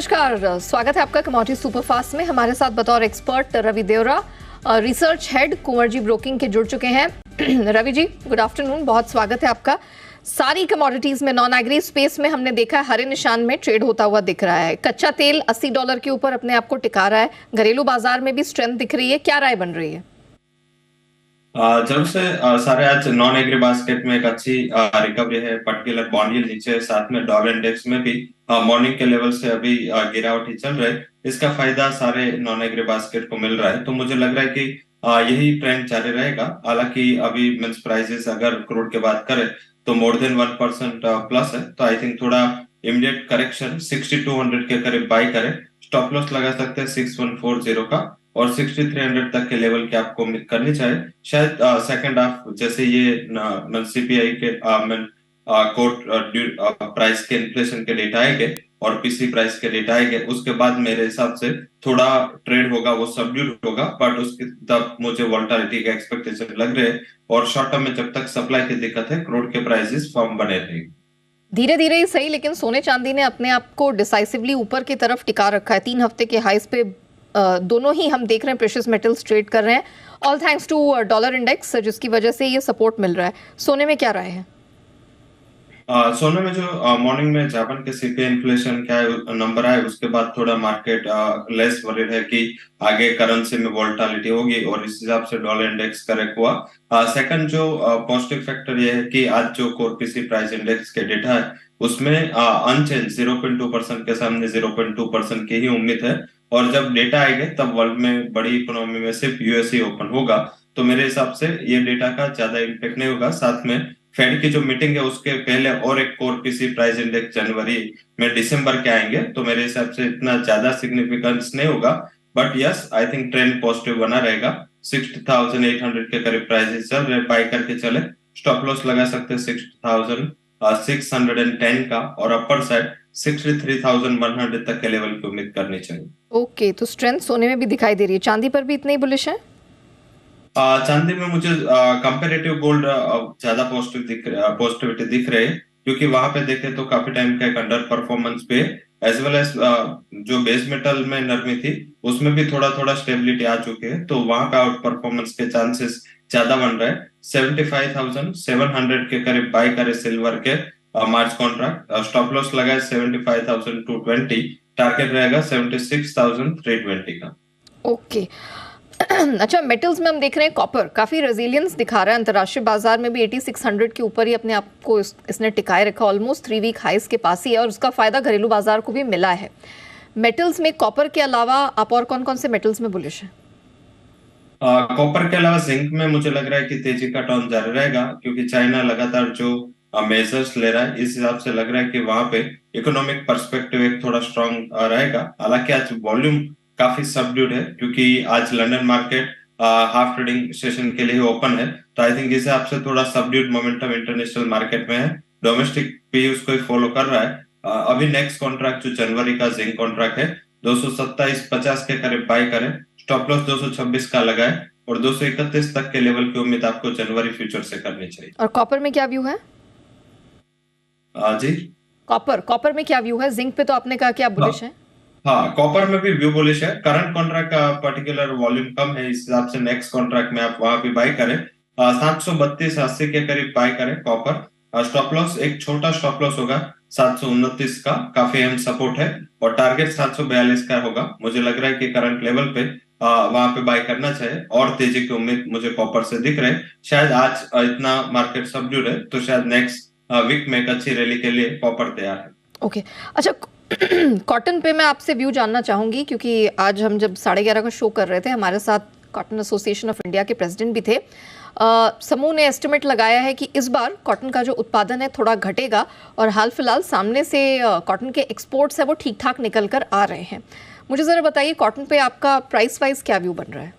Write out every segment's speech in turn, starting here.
नमस्कार, स्वागत है आपका कमोडिटी सुपरफास्ट में। हमारे साथ बतौर एक्सपर्ट रवि देवरा, research head Kunwar ji broking के जुड़ चुके हैं। रवि जी, गुड आफ्टरनून, बहुत स्वागत है आपका। सारी कमोडिटीज में, नॉन एग्री स्पेस में हमने देखा है हरे निशान में ट्रेड होता हुआ दिख रहा है। कच्चा तेल $80 के ऊपर अपने आप को टिका रहा है। घरेलू बाजार में भी स्ट्रेंथ दिख रही है, क्या राय बन रही है? जब से सारे आज नॉन एग्री बास्केट में एक अच्छी रिकवरी है, पर्टिकुलर बॉन्ड यील्ड नीचे, साथ में डॉलर इंडेक्स में भी मॉर्निंग के लेवल से अभी गिरावट ही चल रहा है। इसका फायदा सारे नॉन एग्री बास्केट को मिल रहा है, तो मुझे लग रहा है कि यही ट्रेंड जारी रहेगा। हालांकि अभी मिल्स प्राइसेस अगर क्रूड की बात करें तो मोर देन 1% प्लस है, तो आई थिंक थोड़ा इमीडिएट करेक्शन 6200 के करीब बाई करें। स्टॉप लॉस लगा सकते हैं 6140 का, और 6300 तक के लेवल की आपको उम्मीद करनी चाहिए। शायद सेकंड हाफ जैसे ये सीपीआई के कोर्ट प्राइस के इन्फ्लेशन के डेटा आएंगे और पीसी प्राइस के डेटा आएंगे, उसके बाद मेरे हिसाब से थोड़ा ट्रेड होगा, वो सबड्यूड होगा, बट उसकी तब मुझे वोलेटिलिटी का एक्सपेक्टेशन लग रहे हैं। और शॉर्ट टर्म में जब तक सप्लाई की दिक्कत है, क्रूड के प्राइसेस फर्म बने रहेंगे। धीरे धीरे ही सही, लेकिन सोने चांदी ने अपने आप को डिसाइसिवली ऊपर की तरफ टिका रखा है। 3 हफ्ते के हाइस पे दोनों ही हम देख रहे हैं प्रेशियस मेटल्स ट्रेड कर रहे हैं, all thanks to dollar index, जिसकी वजह से ये सपोर्ट मिल रहा है। सोने में क्या राय है? सोने में जो मॉर्निंग में जापान के सीपीआई इन्फ्लेशन क्या नंबर आए, उसके बाद थोड़ा मार्केट लेस वरीड है कि आगे करेंसी में वोलेटिलिटी होगी, और इस हिसाब से डॉलर इंडेक्स करेक्ट हुआ। सेकंड जो पॉजिटिव फैक्टर ये है कि आज जो कोर पीसी प्राइस इंडेक्स के डेटा है उसमें अनचेंज 0.2% के सामने 0.2% की ही उम्मीद है। और जब डेटा आएगा तब वर्ल्ड में बड़ी इकोनॉमी में सिर्फ यूएस ही ओपन होगा, तो मेरे हिसाब से ये डेटा का ज्यादा इम्पेक्ट नहीं होगा। साथ में फेड की जो मीटिंग है उसके पहले और एक कोर पीसी प्राइस इंडेक्स जनवरी में दिसंबर के आएंगे, तो मेरे हिसाब से इतना ज्यादा सिग्निफिकेंस नहीं होगा। But yes, I think trend positive बना रहेगा। 60,800 के करीब प्राइसेस चल रहे, बाई करके चले। स्टॉप लॉस लगा सकते हैं 60,610 का, और अपर साइड 63,100 तक के लेवल की उम्मीद करनी चाहिए। ओके, तो स्ट्रेंथ सोने में भी दिखाई दे रही है, चांदी पर भी इतनी बुलिश है? चांदी में मुझे कंपेरेटिव गोल्ड ज्यादा पॉजिटिविटी दिख रही है, क्योंकि वहां पे देखे तो काफी टाइम का एक अंडर परफॉर्मेंस पे, एज वेल एज जो बेस मेटल में नरमी थी उसमें भी थोड़ा थोड़ा स्टेबिलिटी आ चुकी है, तो वहां पे आउट परफॉर्मेंस के चांसेस ज्यादा बन रहे हैं। 75,700 के करीब बाई करे सिल्वर के मार्च कॉन्ट्रैक्ट, स्टॉप लॉस लगाए 75,220, टारगेट रहेगा 76,320 का। ओके। अच्छा, मेटल्स में हम देख रहे हैं कॉपर काफी रेजिलियंस दिखा रहा है। अंतर्राष्ट्रीय बाजार में भी 8600 के ऊपर ही अपने आप को इसने टिकाए रखा, ऑलमोस्ट 3 वीक हाइस के पास ही है, और उसका फायदा घरेलू बाजार को भी मिला है। मेटल्स में कॉपर के अलावा आप और कौन कौन से मेटल्स में बुलिश है? कॉपर के अलावा जिंक में मुझे लग रहा है कि तेजी का टर्न जारी रहेगा, क्योंकि चाइना लगातार जो मेजर्स ले रहा है, इस हिसाब से लग रहा है कि वहां पे इकोनॉमिक पर्सपेक्टिव एक थोड़ा स्ट्रांग रहेगा। हालांकि आज वॉल्यूम काफी सबड्यूड है, क्योंकि आज London market half trading session के लिए ओपन है, तो आई थिंक इस हिसाब से थोड़ा सबड्यूड मोमेंटम इंटरनेशनल मार्केट में है। डोमेस्टिक भी उसको फॉलो कर रहा है। अभी नेक्स्ट कॉन्ट्रैक्ट जो जनवरी का जिंक कॉन्ट्रैक्ट है 227.50 के करीब बाई करें, स्टॉप लॉस 226 का लगाए, और 231 तक के लेवल की उम्मीद आपको जनवरी फ्यूचर से करनी चाहिए। और कॉपर में क्या व्यू है? जी, कॉपर में क्या व्यू है? जिंक पे तो आपने कहा कि आप बुलिश हैं। हाँ, कॉपर में भी व्यू बुलिश है। करंट कॉन्ट्रैक्ट का पर्टिकुलर वॉल्यूम कम है, इस हिसाब से नेक्स्ट कॉन्ट्रैक्ट में आप वहां भी बाई करें। 732.80 के करीब बाई करें कॉपर। स्टॉप लॉस एक छोटा स्टॉप लॉस होगा 729 का, काफी अहम सपोर्ट है, और टारगेट 742 का होगा। मुझे लग रहा है कि करंट लेवल पे वहां पे बाई करना चाहिए, और तेजी की उम्मीद मुझे कॉपर से दिख रहे हैं। शायद आज इतना मार्केट सबड्यूड है, तो शायद नेक्स्ट वीक में एक अच्छी रैली के लिए कॉपर तैयार है। ओके, अच्छा। कॉटन पे मैं आपसे व्यू जानना चाहूंगी, क्योंकि आज हम जब 11:30 का शो कर रहे थे, हमारे साथ कॉटन एसोसिएशन ऑफ इंडिया के प्रेसिडेंट भी थे। समूह ने एस्टिमेट लगाया है कि इस बार कॉटन का जो उत्पादन है थोड़ा घटेगा, और हाल फिलहाल सामने से कॉटन के एक्सपोर्ट्स है वो ठीक ठाक निकल कर आ रहे हैं। मुझे ज़रा बताइए, कॉटन पे आपका प्राइस वाइज क्या व्यू बन रहा है?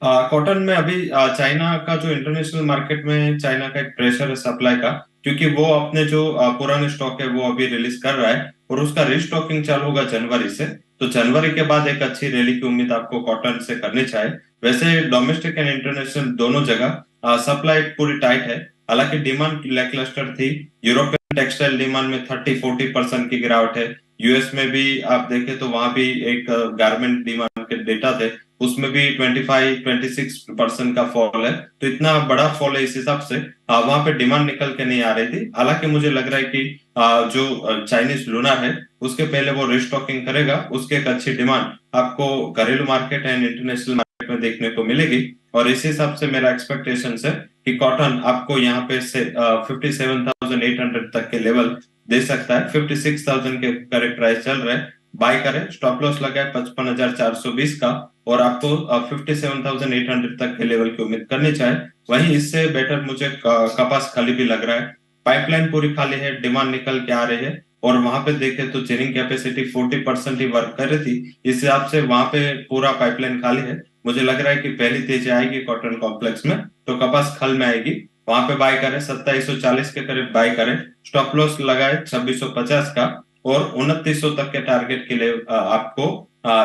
कॉटन में अभी चाइना का जो इंटरनेशनल मार्केट में चाइना का एक प्रेशर है सप्लाई का, क्योंकि वो अपने जो पुराने स्टॉक है वो अभी रिलीज कर रहा है, और उसका रिस्टॉकिंग चालू होगा जनवरी से। तो जनवरी के बाद एक अच्छी रैली की उम्मीद आपको कॉटन से करनी चाहिए। वैसे डोमेस्टिक एंड इंटरनेशनल दोनों जगह सप्लाई पूरी टाइट है। हालांकि डिमांड लैकलस्टर थी। यूरोपियन टेक्सटाइल डिमांड में 30-40% की गिरावट है। यूएस में भी आप देखें तो वहां भी एक गारमेंट डिमांड के डेटा थे, उसमें भी 25-26% का फॉल है। तो इतना बड़ा फॉल है, इस हिसाब से वहां पे डिमांड निकल के नहीं आ रही थी। हालांकि मुझे लग रहा है कि जो चाइनीज लूनार है उसके पहले वो रिस्टॉकिंग करेगा, उसके एक अच्छी डिमांड आपको घरेलू मार्केट एंड इंटरनेशनल मार्केट में देखने को मिलेगी। और इस हिसाब से मेरा एक्सपेक्टेशन है कि कॉटन आपको यहाँ पे से 57,800 तक के लेवल दे सकता है। 56,000 के करीब प्राइस चल रहा है, बाय करें, स्टॉप लॉस लगाए 55,420 का, और आपको 57,800 तक के लेवल की उम्मीद करनी चाहिए। वहीं इससे बेटर मुझे कपास खाली भी लग रहा है, पाइपलाइन पूरी खाली है, डिमांड निकल के आ रही है, और वहां पे देखे तो जेनिंग कैपेसिटी 40% ही वर्क कर रही थी, इस हिसाब से वहां पे पूरा पाइपलाइन खाली है। मुझे लग रहा है कि पहली तेजी आएगी कॉटन कॉम्प्लेक्स में तो कपास खल में आएगी, वहां पे बाय करें, 2740 के करीब बाय करें, स्टॉप लॉस लगाए 2650 का, और 2900 तक के टारगेट के लिए आपको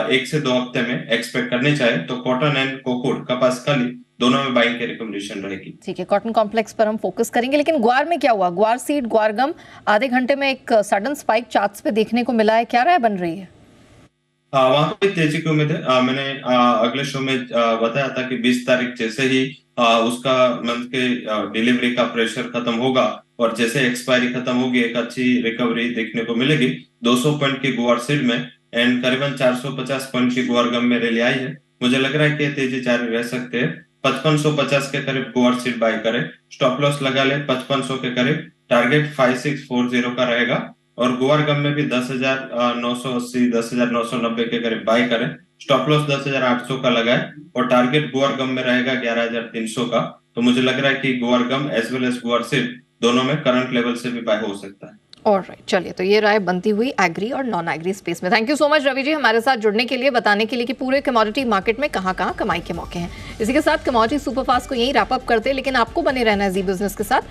1 से 2 हफ्ते में एक्सपेक्ट करने चाहिए। तो कॉटन एंड कोकूट कपास खाली दोनों में बाइंग की रिकमेंडेशन रहेगी। ठीक है, कॉटन कॉम्प्लेक्स पर हम फोकस करेंगे, लेकिन ग्वार में क्या हुआ? ग्वार सीड, ग्वार गम आधे घंटे में एक सडन स्पाइक चार्ट्स पे देखने को मिला है, क्या राय बन रही है? वहां पे तेजी की उम्मीद है। मैंने अगले शो में बताया था कि 20 तारीख जैसे ही उसका मंथ के डिलीवरी का प्रेशर खत्म होगा और जैसे एक्सपायरी खत्म होगी, एक अच्छी रिकवरी देखने को मिलेगी 200 पॉइंट की गुआर सीड में, एंड करीबन 450 पॉइंट की गुआर गम में रैली आई है। मुझे लग रहा है कि तेजी जारी रह सकते हैं। 5550 के करीब गुआर सीड बाय करें, स्टॉप लॉस लगा ले 5500 के करीब, टारगेट 5640 का रहेगा, और गुआर गम में भी 10,980 10,990 के करीब बाय करें, स्टॉप लॉस 10,800 का लगाए, और टारगेट गुआर गम में रहेगा 11,300 का। तो मुझे लग रहा है कि गुआर गम एज वेल एज गुआर सीड दोनों में करंट लेवल से भी बाय हो सकता है। ऑलराइट, चलिए, तो ये राय बनती हुई एग्री और नॉन एग्री स्पेस में। Thank you so much Ravi ji हमारे साथ जुड़ने के लिए, बताने के लिए कि पूरे कमोडिटी मार्केट में कहां कहां कमाई के मौके हैं। इसी के साथ कमोडिटी सुपरफास्ट को यही रैप अप करते हैं, लेकिन आपको बने रहना है जी बिजनेस के साथ।